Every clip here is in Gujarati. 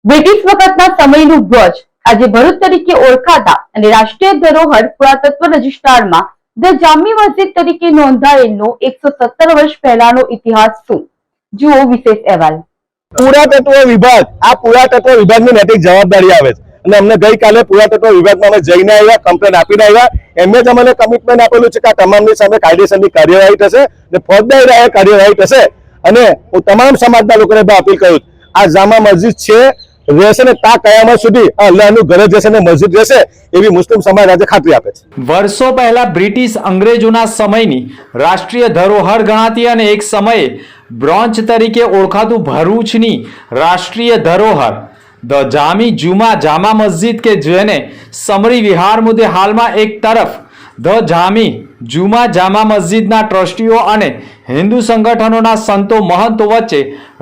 બ્રિટિશ વખતના સમયનું ધ્વજ આજે ભરૂચ તરીકે ઓળખાતા અને રાષ્ટ્રીય ધરોહર પુરાતત્વ રજિસ્ટ્રારમાં ધ જામી મસ્જિદ તરીકે નોંધાયેલનો 117 વર્ષ પહેલાનો ઇતિહાસ શું? જુઓ વિશેષ અહેવાલ। પુરાતત્વ વિભાગ આ પુરાતત્વ વિભાગની નૈતિક જવાબદારી આવે છે અને અમને ગઈકાલે પુરાતત્વ વિભાગમાં અમે જઈને આવ્યા, કમ્પ્લેન આપીને આવ્યા। એમને જ અમને કમિટમેન્ટ આપેલું છે કે આ તમામની સામે કાયદેસરની કાર્યવાહી થશે અને ફોજદારી કાર્યવાહી થશે। અને હું તમામ સમાજના લોકોને અપીલ કરું આ જામા મસ્જિદ છે રહેશે ને તા કયામત સુધી અલ્લાહનું ઘર રહેશે ને મસ્જિદ રહેશે એવી મુસ્લિમ સમાજ આજે ખાતરી આપે છે। વર્ષો પહેલા બ્રિટિશ અંગ્રેજોના સમયની રાષ્ટ્રીય ધરોહર ગણાતી અને એક સમયે બ્રોન્ચ તરીકે ઓળખાતું ભરૂચની રાષ્ટ્રીય ધરોહર ધ જામી જામા મસ્જિદ કે જેને સમરી વિહાર મુદ્દે હાલમાં એક તરફ ધ જામી જામા મસ્જિદના ટ્રસ્ટીઓ અને હિન્દુ સંગઠનોના સંતો મહંતો વચ્ચે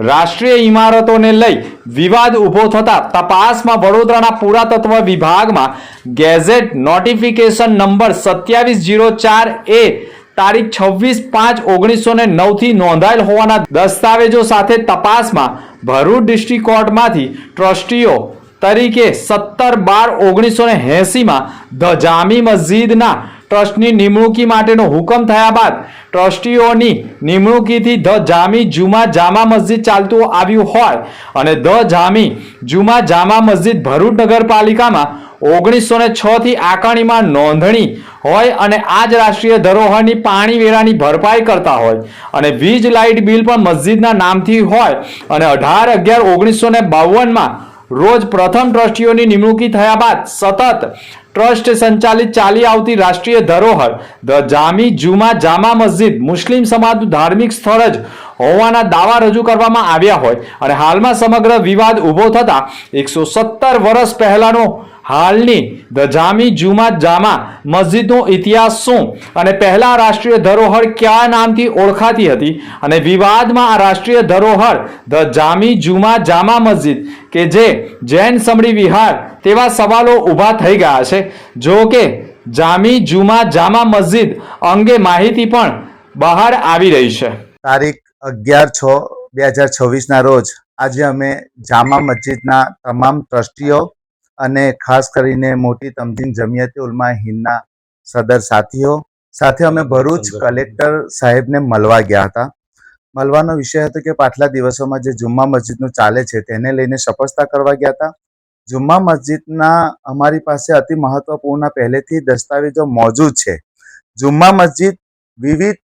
રાષ્ટ્રીય ઇમારતોને લઈ વિવાદ ઊભો થતા તપાસમાં વડોદરાના પુરાતત્વ વિભાગમાં ગેઝેટ નોટિફિકેશન નંબર 2704 તારીખ 26/5/1909 થી નોંધાયેલ હોવાના દસ્તાવેજો સાથે તપાસમાં ભરૂચ ડિસ્ટ્રિક્ટ કોર્ટમાંથી ટ્રસ્ટીઓ તરીકે 17/12/1980 માં ધ જામી મસ્જિદના ટ્રસ્ટની નિમણૂકી માટેનો હુકમ થયા બાદ ટ્રસ્ટીઓની નિમણૂકીથી ધ જામી જામા મસ્જિદ ચાલતું આવ્યું હોય અને ધ જામી જામા મસ્જિદ ભરૂચ નગરપાલિકામાં 1906 થી આકારણીમાં નોંધણી હોય અને આ જ રાષ્ટ્રીય ધરોહરની પાણી વેરાની ભરપાઈ કરતા હોય અને વીજ લાઇટ બિલ પણ મસ્જિદના નામથી હોય અને 18/11/1952 માં રોજ પ્રથમ ટ્રસ્ટીઓની નિમણૂકી થયા બાદ સતત ટ્રસ્ટ સંચાલિત ચાલી આવતી રાષ્ટ્રીય ધરોહર ધ જામી જામા મસ્જિદ મુસ્લિમ સમાજનું ધાર્મિક સ્થળ જ હોવાના દાવા રજૂ કરવામાં આવ્યા હોય અને હાલમાં સમગ્ર વિવાદ ઊભો થતા 117 વર્ષ પહેલાનો હાલની ધ જામી જામા મસ્જિદનો ઇતિહાસ શું અને પહેલા રાષ્ટ્રીય ધરોહર કયા નામથી ઓળખાતી હતી અને વિવાદમાં આ રાષ્ટ્રીય ધરોહર ધ જામી જામા મસ્જિદ કે જે જૈન સમરી વિહાર તેવા સવાલો ઊભા થઈ ગયા છે। જો કે જામી જામા મસ્જિદ અંગે માહિતી પણ બહાર આવી રહી છે। તારીખ 11/6/2026 ના રોજ આજે અમે જામા મસ્જિદના તમામ ટ્રસ્ટીઓ અને ખાસ કરીને મોટી તમઝીન જમિયતે ઉલમા હિંદના સદર સાથીઓ સાથે અમે ભરૂચ કલેક્ટર સાહેબને મળવા ગયા હતા। મળવાનો વિષય હતો કે પાછલા દિવસોમાં જે જુમ્મા મસ્જિદનું ચાલે છે તેને લઈને શપથતા કરવા ગયા હતા। જુમ્મા મસ્જિદના અમારી પાસે અતિ મહત્વપૂર્ણ પહેલેથી દસ્તાવેજો મોજૂદ છે। જુમ્મા મસ્જિદ વિવિધ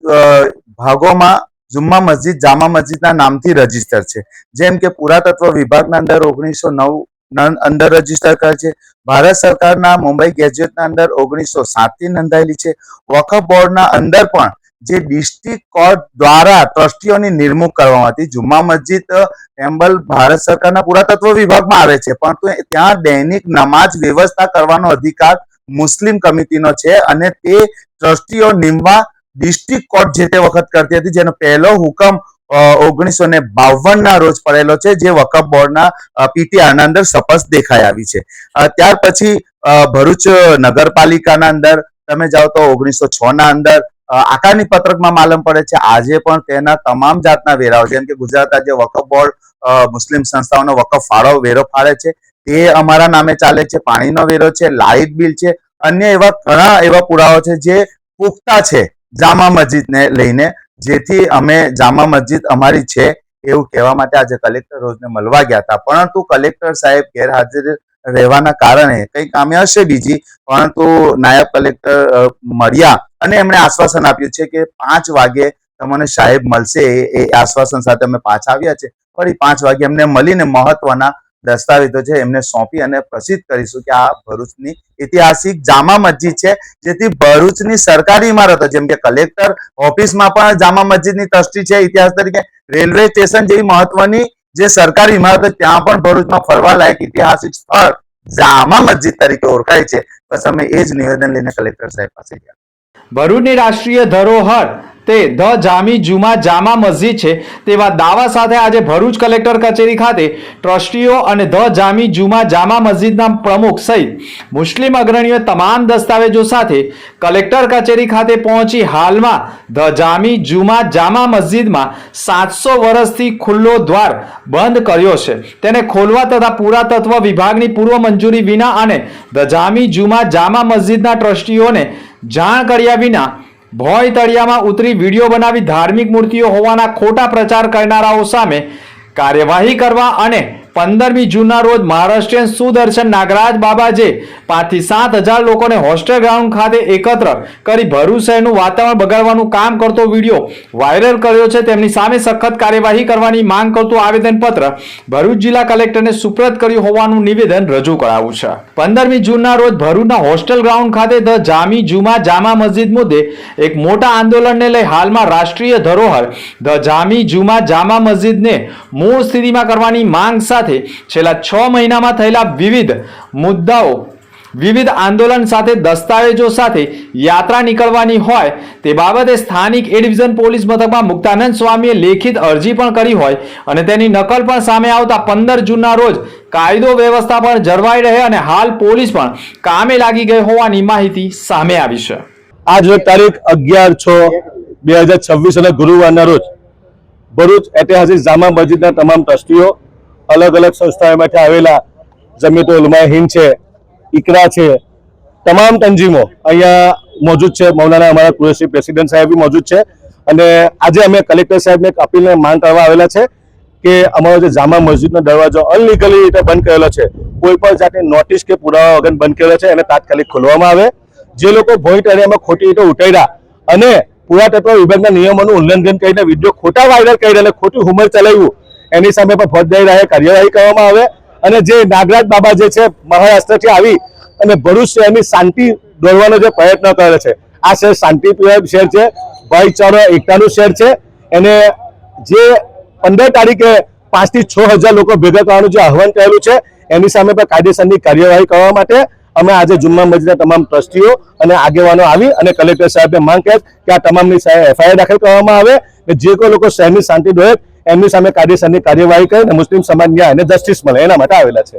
ભાગોમાં જુમ્મા મસ્જિદ જામા મસ્જિદના નામથી રજીસ્ટર છે, જેમ કે પુરાતત્વ વિભાગના અંદર 1909 અંદર રજીસ્ટર કરે છે, ભારત સરકારના મુંબઈ ગેજેટના અંદર 1907 થી નોંધાયેલી છે, વકફ બોર્ડના અંદર પણ જે ડિસ્ટ્રિક્ટ કોર્ટ દ્વારા ટ્રસ્ટીઓની નિમણૂક કરવામાં હતી। જુમ્મા મસ્જિદ ટેમ્બલ ભારત સરકારના પુરાતત્વ વિભાગમાં આવે છે, પરંતુ ત્યાં દૈનિક નમાજ વ્યવસ્થા કરવાનો અધિકાર મુસ્લિમ કમિટીનો છે અને તે ટ્રસ્ટીઓ નિમવા ડિસ્ટ્રિક્ટ કોર્ટ જે તે વખત કરતી હતી, જેનો પહેલો હુકમ 1952 ના રોજ પડેલો છે, જે વકફ બોર્ડના પીટીઆર ના અંદર શપથ દેખાઈ આવી છે। ત્યાર પછી ભરૂચ નગરપાલિકાના અંદર તમે જાઓ તો 1906 ના અંદર આકારણી પત્રકમાં માલમ પડે છે। આજે પણ તેના તમામ જાતના વેરાઓ જેમ કે ગુજરાત રાજ્ય વકફ બોર્ડ મુસ્લિમ સંસ્થાઓનો વકફ ફાળો વેરો ફાળે છે, તે અમારા નામે ચાલે છે, પાણીનો વેરો છે, લાઇટ બિલ છે, અન્ય એવા ઘણા એવા પુરાવા છે જે પુખ્તા છે જામા મસ્જિદને લઈને, જેથી અમે જામા મસ્જિદ અમારી છે એવું કહેવા માટે આજે કલેક્ટર રોજને મળવા ગયા હતા। પરંતુ કલેક્ટર સાહેબ ગેરહાજર રહેવાના કારણે કઈ કામે હશે બીજી, પરંતુ નાયબ કલેક્ટર મળ્યા અને એમણે આશ્વાસન આપ્યું છે કે 5 વાગે તમને સાહેબ મળશે। એ આશ્વાસન સાથે અમે પાછા આવ્યા છે। ફરી 5 વાગે એમને મળીને મહત્વના દસ્તાવેજો છે એમને સોંપી અને પ્રસિદ્ધ કરીશું કે આ ભરૂચની ઐતિહાસિક જામા મસ્જિદ છે, જેથી ભરૂચની સરકારી ઇમારતો જેમ કે કલેક્ટર ઓફિસમાં પણ જામા મસ્જિદની ટ્રસ્ટી છે ઇતિહાસ તરીકે, રેલવે સ્ટેશન જેવી મહત્વની જે સરકારી ઇમારતો ત્યાં પણ ભરૂચમાં ફરવા લાયક ઐતિહાસિક સ્થળ જામા મસ્જિદ તરીકે ઓળખાય છે। બસ અમે એ જ નિવેદન લઈને કલેક્ટર સાહેબ પાસે ગયા। ભરૂચની રાષ્ટ્રીય ધરોહર તે ધ જામી જુમા જામા મસ્જિદ છે તેવા દાવા સાથે આજે ભરૂચ કલેક્ટર કચેરી ખાતે ટ્રસ્ટીઓ અને ધ જામી જુમા જામા મસ્જિદના પ્રમુખ સહિત મુસ્લિમ અગ્રણીઓ તમામ દસ્તાવેજો સાથે કલેક્ટર કચેરી ખાતે પહોંચી હાલમાં ધ જામી જુમા જામા મસ્જિદમાં 700 વર્ષથી ખુલ્લો દ્વાર બંધ કર્યો છે તેને ખોલવા તથા પુરાતત્વ વિભાગની પૂર્વ મંજૂરી વિના અને ધ જામી જુમા જામા મસ્જિદના ટ્રસ્ટીઓને જાણ કર્યા વિના ભોય તળિયામાં ઉતરી વિડીયો બનાવી ધાર્મિક મૂર્તિઓ હોવાના ખોટા પ્રચાર કરનારાઓ સામે કાર્યવાહી કરવા અને 15મી જૂનના રોજ મહારાષ્ટ્રીયન સુદર્શન નાગરાજ બાબા જે 5 થી 7 હજાર લોકોને હોસ્ટેલ ગ્રાઉન્ડ ખાતે એકત્ર કરી ભરૂચ શહેરનું વાતાવરણ બગાડવાનું કામ કરતો વિડીયો વાયરલ કર્યો છે તેમની સામે સખત કાર્યવાહી કરવાની માંગ કરતું આવેદનપત્ર ભરૂચ જિલ્લા કલેક્ટરને સુપ્રત કર્યું હોવાનું નિવેદન રજૂ કરાયું છે 15મી જૂનના રોજ ભરૂચના હોસ્ટેલ ગ્રાઉન્ડ ખાતે ધ જામી જુમા જામા મસ્જિદ મુદ્દે એક મોટા આંદોલનને લઈ હાલમાં રાષ્ટ્રીય ધરોહર ધ જામી જુમા જામા મસ્જિદને મૂળ સ્થિતિમાં કરવાની માંગ સાથે છેલ્લા 6 મહિનામાં થયેલા વિવિધ આંદોલન સાથે દસ્તાવેજો સાથે યાત્રા નીકળવાની હોય તે બાબતે સ્થાનિક એ ડિવિઝન પોલીસ મથકમાં મુક્તાનંદ સ્વામીએ લેખિત અરજી પણ કરી હોય અને તેની નકલ પણ સામે આવતા 15 જૂનના રોજ કાયદો વ્યવસ્થા પણ જળવાઈ રહે અને હાલ પોલીસ પણ કામે લાગી ગઈ હોવાની માહિતી સામે આવી છે. આજ રોજ તારીખ 11/6/2026 અને ગુરુવારના રોજ ભરૂચ ઐતિહાસિક જામા મસ્જિદના તમામ ટ્રસ્ટીઓ અલગ અલગ સંસ્થાઓમાંથી આવેલા જમિયતુલ ઉલમાએ હિન્દ છે, ઇકરા છે, તમામ તંજીમો અહીંયા મોજૂદ છે. મૌલાના અમારા કુરેશી પ્રેસિડેન્ટ સાહેબ બી મોજૂદ છે અને આજે અમે કલેક્ટર સાહેબને એક અપીલને માંગ કરવા આવેલા છે કે અમારો જે જામા મસ્જિદનો દરવાજો અનલીગલી રીતે બંધ કરેલો છે, કોઈ પણ જાતની નોટિસ કે પુરાવા વગર બંધ કરેલો છે એને તાત્કાલિક ખોલવામાં આવે. જે લોકો ભોઈન્ટ એરિયામાં ખોટી રીતે ઉતાર્યા અને પુરાતત્વ વિભાગના નિયમોનું ઉલ્લંઘન કરીને વિડીયો ખોટા વાયરલ કરી અને ખોટી હુમર ચલાવ્યું એની સામે પણ ફોજદારી રાહે કાર્યવાહી કરવામાં આવે. અને જે નાગરાજ બાબા જે છે મહારાષ્ટ્રથી આવી અને ભરૂચ શહેરની શાંતિ દોરવાનો જે પ્રયત્ન કરે છે, આ શહેર શાંતિપ્રિય શહેર છે, ભાઈચારો એકતાનું શહેર છે. એને જે 15 તારીખે 5 થી 6 હજાર લોકો ભેગા કરવાનું જે આહવાન કરેલું છે એની સામે પણ કાયદેસરની કાર્યવાહી કરવા માટે અમે આજે જુમ્મા મસ્જિદના તમામ ટ્રસ્ટીઓ અને આગેવાનો આવી અને કલેક્ટર સાહેબને માંગ કરી કે આ તમામની એફઆઈઆર દાખલ કરવામાં આવે અને જે કોઈ લોકો શહેરની શાંતિ દોરે એમની સામે કાયદેસરની કાર્યવાહી કરી અને મુસ્લિમ સમાજ ન્યાય અને જસ્ટિસ મળે એના માટે આવેલા છે.